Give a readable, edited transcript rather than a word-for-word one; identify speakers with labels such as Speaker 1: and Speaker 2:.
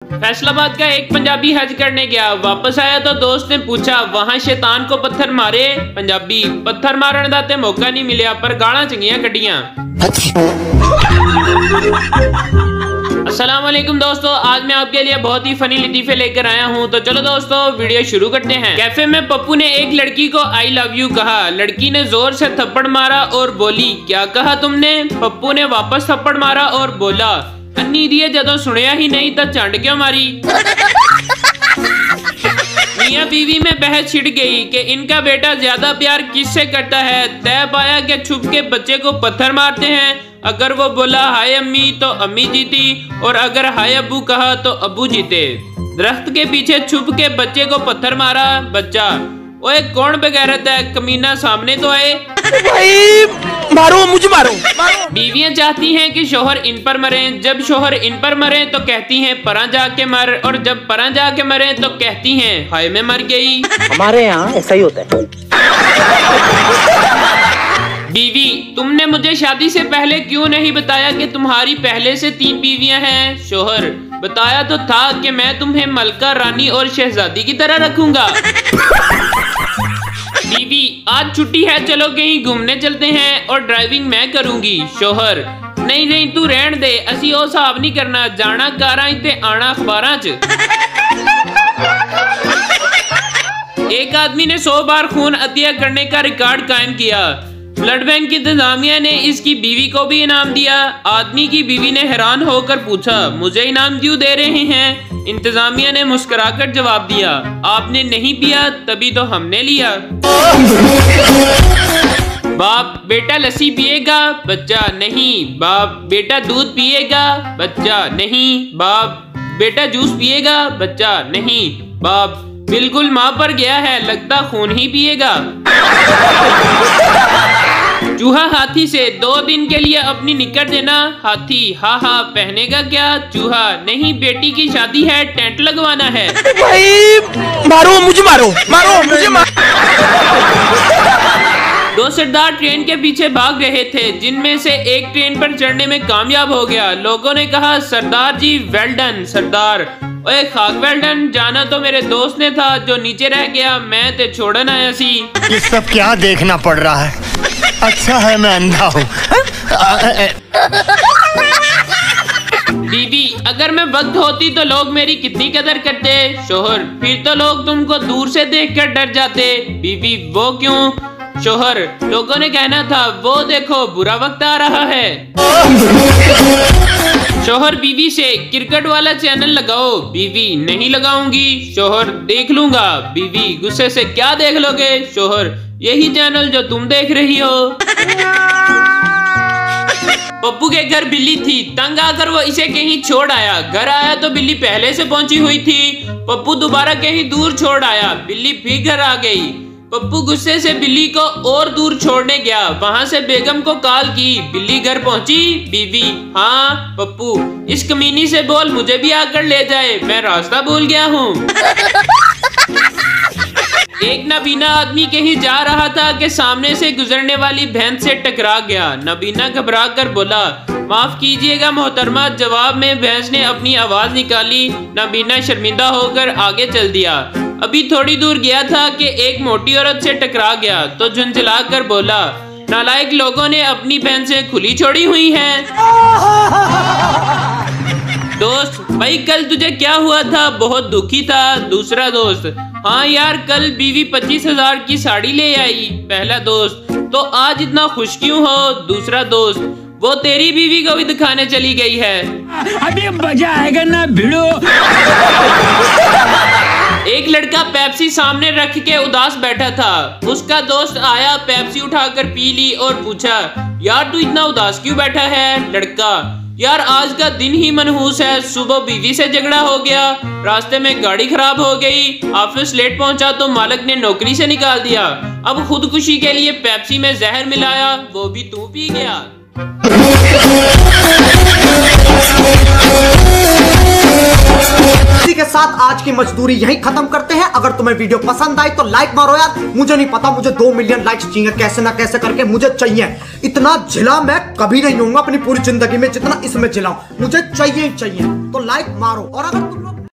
Speaker 1: फैसलाबाद का एक पंजाबी हज करने गया, वापस आया तो दोस्त ने पूछा वहां शैतान को पत्थर मारे। पंजाबी पत्थर मारन दा ते मौका नहीं मिलिया पर गालां चंगियां कड्डियां। अस्सलाम वालेकुम दोस्तों, आज मैं आपके लिए बहुत ही फनी लतीफे लेकर आया हूं। तो चलो दोस्तों वीडियो शुरू करते हैं। कैफे में पप्पू ने एक लड़की को आई लव यू कहा। लड़की ने जोर से थप्पड़ मारा और बोली क्या कहा तुमने? पप्पू ने वापस थप्पड़ मारा और बोला अन्नी दिए जदों सुनिया ही नहीं तो चंड क्यों मारी। मियां बीवी में बहस छिड़ गई कि इनका बेटा ज्यादा प्यार किससे करता है। तय पाया कि छुप के बच्चे को पत्थर मारते हैं। अगर वो बोला हाय अम्मी तो अम्मी जीती और अगर हाय अब्बू कहा तो अब्बू जीते। दरख्त के पीछे छुप के बच्चे को पत्थर मारा। बच्चा ओए कौन बेगैरत है, कमीना सामने तो आए।
Speaker 2: भाई मारो मुझे मारो।
Speaker 1: बीवियां चाहती हैं कि शोहर इन पर मरे। जब शोहर इन पर मरे तो कहती हैं परा जाके मर, और जब परा जाके मरे तो कहती हैं हाय मैं मर गई।
Speaker 2: हमारे यहाँ ऐसा ही होता है।
Speaker 1: बीवी तुमने मुझे शादी से पहले क्यों नहीं बताया कि तुम्हारी पहले से 3 बीवियां हैं। शोहर बताया तो था कि मैं तुम्हें मलका रानी और शहजादी की तरह रखूंगा। बीवी आज छुट्टी है, चलो कहीं घूमने चलते हैं और ड्राइविंग मैं करूंगी। शोहर नहीं नहीं तू रहन दे, असी ओ हिसाब नहीं करना, जाना कारां ते आना अखबारां च। एक आदमी ने 100 बार खून अतिया करने का रिकॉर्ड कायम किया। ब्लड बैंक की इंतजामिया ने इसकी बीवी को भी इनाम दिया। आदमी की बीवी ने हैरान होकर पूछा मुझे इनाम क्यों दे रहे हैं? इंतजामिया ने मुस्कुराकर जवाब दिया आपने नहीं पिया तभी तो हमने लिया। बाप बेटा लस्सी पिएगा? बच्चा नहीं। बाप बेटा दूध पिएगा? बच्चा नहीं। बाप बेटा जूस पिएगा? बच्चा नहीं। बाप बिल्कुल माँ पर गया है, लगता खून ही पिएगा। चूहा हाथी से 2 दिन के लिए अपनी निकर देना। हाथी हा हा पहनेगा क्या? चूहा नहीं बेटी की शादी है, टेंट लगवाना है।
Speaker 2: भाई मारो मुझे मारो, मारो मुझे मारो।
Speaker 1: 2 सरदार ट्रेन के पीछे भाग रहे थे, जिनमें से एक ट्रेन पर चढ़ने में कामयाब हो गया। लोगों ने कहा सरदार जी वेल डन। सरदार ओए खाक वेल डन, जाना तो मेरे दोस्त ने था जो नीचे रह गया, मैं ते छोड़न आया सी।
Speaker 3: ये सब क्या देखना पड़ रहा है? अच्छा है मैं अंधा हूँ।
Speaker 1: बीवी अगर मैं वक्त होती तो लोग मेरी कितनी कदर करते। शोहर फिर तो लोग तुमको दूर से देखकर डर जाते। बीवी वो क्यों? शोहर लोगों ने कहना था वो देखो बुरा वक्त आ रहा है। शोहर बीवी से क्रिकेट वाला चैनल लगाओ। बीवी नहीं लगाऊंगी। शोहर देख लूंगा। बीवी गुस्से से क्या देख लोगे? शोहर यही चैनल जो तुम देख रही हो। पप्पू के घर बिल्ली थी, तंग आकर वो इसे कहीं छोड़ आया। घर आया तो बिल्ली पहले से पहुंची हुई थी। पप्पू दोबारा कहीं दूर छोड़ आया, बिल्ली फिर घर आ गई। पप्पू गुस्से से बिल्ली को और दूर छोड़ने गया, वहां से बेगम को कॉल की। बिल्ली घर पहुंची। बीवी हाँ पप्पू इस कमीनी से बोल मुझे भी आकर ले जाए, मैं रास्ता भूल गया हूँ। एक नाबीना आदमी कहीं जा रहा था कि सामने से गुजरने वाली भैंस से टकरा गया। नाबीना घबरा कर बोला माफ कीजिएगा मोहतरमा। जवाब में भैंस ने अपनी आवाज निकाली। नाबीना शर्मिंदा होकर आगे चल दिया। अभी थोड़ी दूर गया था कि एक मोटी औरत से टकरा गया तो झुंझला कर बोला नालायक लोगों ने अपनी भैंसें खुली छोड़ी हुई हैं। दोस्त भाई कल तुझे क्या हुआ था? बहुत दुखी था। दूसरा दोस्त हाँ यार कल बीवी 25,000 की साड़ी ले आई। पहला दोस्त तो आज इतना खुश क्यों हो? दूसरा दोस्त वो तेरी बीवी को भी दिखाने चली गई है।
Speaker 4: अभी मजा आएगा ना भिड़ो।
Speaker 1: एक लड़का पेप्सी सामने रख के उदास बैठा था। उसका दोस्त आया, पेप्सी उठाकर पी ली और पूछा यार तू इतना उदास क्यों बैठा है? लड़का यार आज का दिन ही मनहूस है। सुबह बीवी से झगड़ा हो गया, रास्ते में गाड़ी खराब हो गई, ऑफिस लेट पहुंचा तो मालिक ने नौकरी से निकाल दिया। अब खुदकुशी के लिए पेप्सी में जहर मिलाया, वो भी तू पी गया।
Speaker 2: किसी के
Speaker 5: साथ आज की मजदूरी यहीं खत्म करते हैं। अगर तुम्हें वीडियो पसंद आई तो लाइक मारो यार। मुझे नहीं पता, मुझे 2 मिलियन लाइक्स चाहिए, कैसे ना कैसे करके मुझे चाहिए। इतना झिला मैं कभी नहीं होऊंगा अपनी पूरी जिंदगी में जितना इसमें झिलाऊं, मुझे चाहिए ही चाहिए। तो लाइक मारो। और अगर तुम लोग